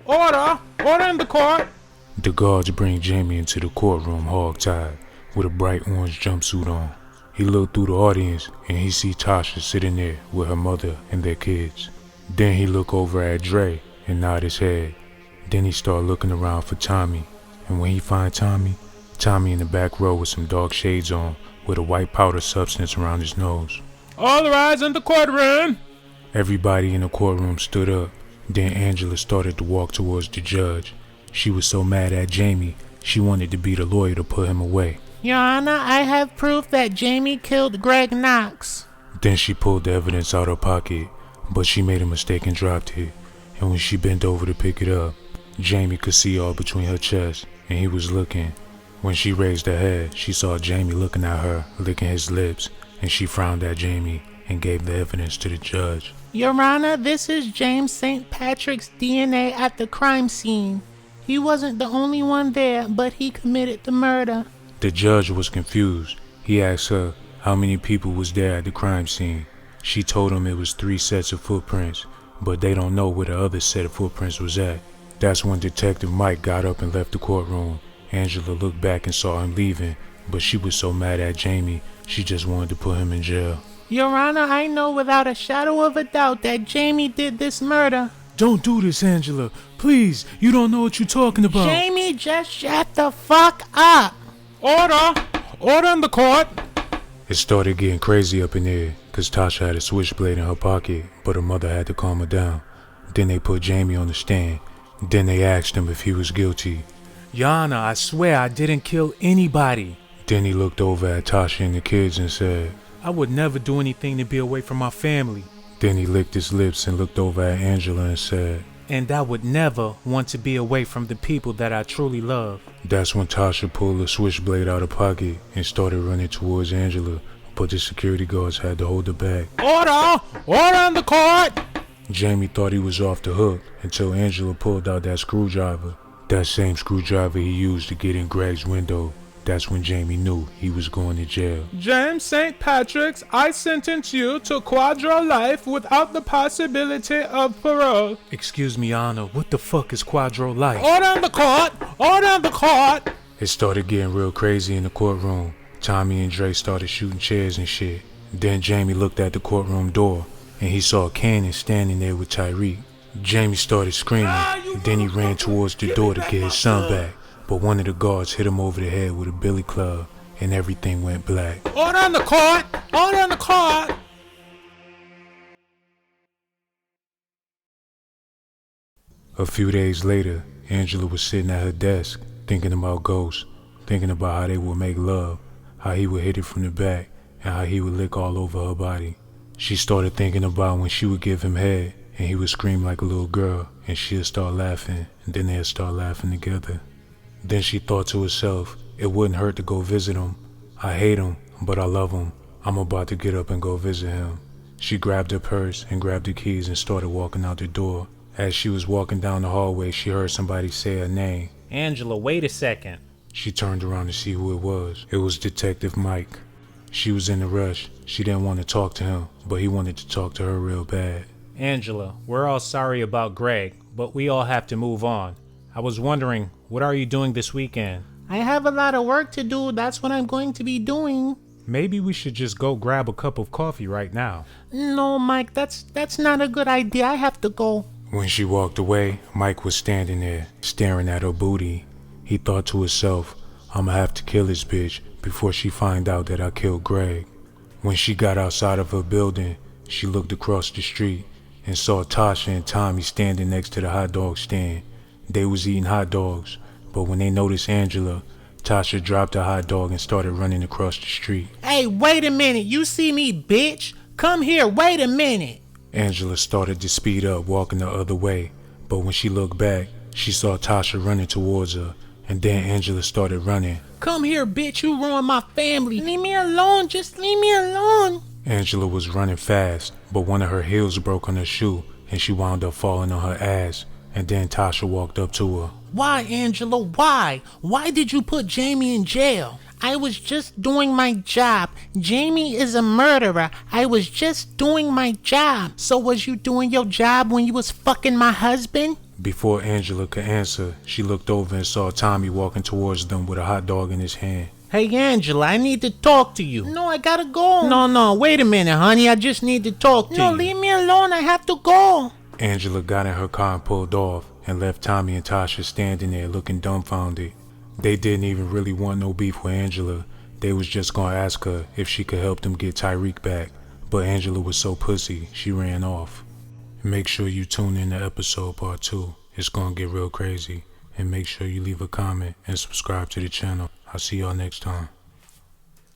Order! Order in the court! The guards bring Jamie into the courtroom hog-tied, with a bright orange jumpsuit on. He looked through the audience and he see Tasha sitting there with her mother and their kids. Then he looked over at Dre and nod his head. Then he started looking around for Tommy, and when he find Tommy in the back row with some dark shades on, with a white powder substance around his nose. All rise in the courtroom! Everybody in the courtroom stood up. Then Angela started to walk towards the judge. She was so mad at Jamie, she wanted to be the lawyer to put him away. Your Honor, I have proof that Jamie killed Greg Knox. Then she pulled the evidence out her pocket, but she made a mistake and dropped it. And when she bent over to pick it up, Jamie could see all between her chest, and he was looking. When she raised her head, she saw Jamie looking at her, licking his lips, and she frowned at Jamie and gave the evidence to the judge. Your Honor, this is James St. Patrick's DNA at the crime scene. He wasn't the only one there, but he committed the murder. The judge was confused. He asked her how many people was there at the crime scene. She told him it was 3 sets of footprints, but they don't know where the other set of footprints was at. That's when Detective Mike got up and left the courtroom. Angela looked back and saw him leaving, but she was so mad at Jamie, she just wanted to put him in jail. Your Honor, I know without a shadow of a doubt that Jamie did this murder. Don't do this, Angela. Please, you don't know what you're talking about. Jamie, just shut the fuck up. Order! Order in the court! It started getting crazy up in there, cause Tasha had a switchblade in her pocket, but her mother had to calm her down. Then they put Jamie on the stand. Then they asked him if he was guilty. Your Honor, I swear I didn't kill anybody. Then he looked over at Tasha and the kids and said, I would never do anything to be away from my family. Then he licked his lips and looked over at Angela and said, And I would never want to be away from the people that I truly love. That's when Tasha pulled a switchblade out of her pocket and started running towards Angela, but the security guards had to hold her back. Order! Order in the court! Jamie thought he was off the hook until Angela pulled out that screwdriver. That same screwdriver he used to get in Greg's window. That's when Jamie knew he was going to jail. James St. Patrick's, I sentence you to quadro life without the possibility of parole. Excuse me, Your Honor, what the fuck is quadro life? Order in the court! Order in the court! It started getting real crazy in the courtroom. Tommy and Dre started shooting chairs and shit. Then Jamie looked at the courtroom door and he saw Cannon standing there with Tyreek. Jamie started screaming, and then he ran towards the door to get his son back. But one of the guards hit him over the head with a billy club, and everything went black. Order in the court! Order in the court! A few days later, Angela was sitting at her desk, thinking about ghosts, thinking about how they would make love, how he would hit it from the back, and how he would lick all over her body. She started thinking about when she would give him head, and he would scream like a little girl, and she'd start laughing, and then they'd start laughing together. Then she thought to herself, it wouldn't hurt to go visit him. I hate him, but I love him. I'm about to get up and go visit him. She grabbed her purse and grabbed the keys and started walking out the door. As she was walking down the hallway, she heard somebody say her name. Angela, wait a second. She turned around to see who it was. It was Detective Mike. She was in a rush. She didn't want to talk to him, but he wanted to talk to her real bad. Angela, we're all sorry about Greg, but we all have to move on. I was wondering, what are you doing this weekend? I have a lot of work to do. That's what I'm going to be doing. Maybe we should just go grab a cup of coffee right now. No, Mike, that's not a good idea. I have to go. When she walked away, Mike was standing there, staring at her booty. He thought to himself, I'ma have to kill this bitch before she find out that I killed Greg. When she got outside of her building, she looked across the street and saw Tasha and Tommy standing next to the hot dog stand. They was eating hot dogs, but when they noticed Angela, Tasha dropped her hot dog and started running across the street. Hey, wait a minute. You see me, bitch? Come here, wait a minute. Angela started to speed up, walking the other way, but when she looked back, she saw Tasha running towards her, and then Angela started running. Come here, bitch, you ruined my family. Leave me alone, just leave me alone. Angela was running fast, but one of her heels broke on her shoe, and she wound up falling on her ass. And then Tasha walked up to her. Why, Angela, why? Why did you put Jamie in jail? I was just doing my job. Jamie is a murderer. I was just doing my job. So was you doing your job when you was fucking my husband? Before Angela could answer, she looked over and saw Tommy walking towards them with a hot dog in his hand. Hey, Angela, I need to talk to you. No, I gotta go. No, wait a minute, honey. I just need to talk to you. No, leave me alone. I have to go. Angela got in her car and pulled off and left Tommy and Tasha standing there looking dumbfounded. They didn't even really want no beef with Angela. They was just gonna ask her if she could help them get Tyreek back, but Angela was so pussy, she ran off. Make sure you tune in to episode part 2. It's gonna get real crazy. And make sure you leave a comment and subscribe to the channel. I'll see y'all next time.